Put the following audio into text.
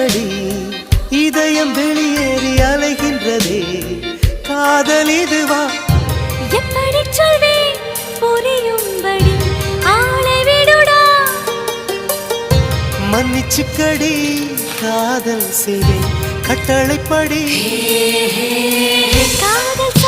மன்னிச்சிடடி இதயம் வெளியேறி அலைகின்றதே காதல் இதுவா எப்படி சொல்வேன் புரியும்படி ஆளை விடுடா மன்னிச்சுக்கடி காதல் செய்வேன் கட்டளைப்படி காதல்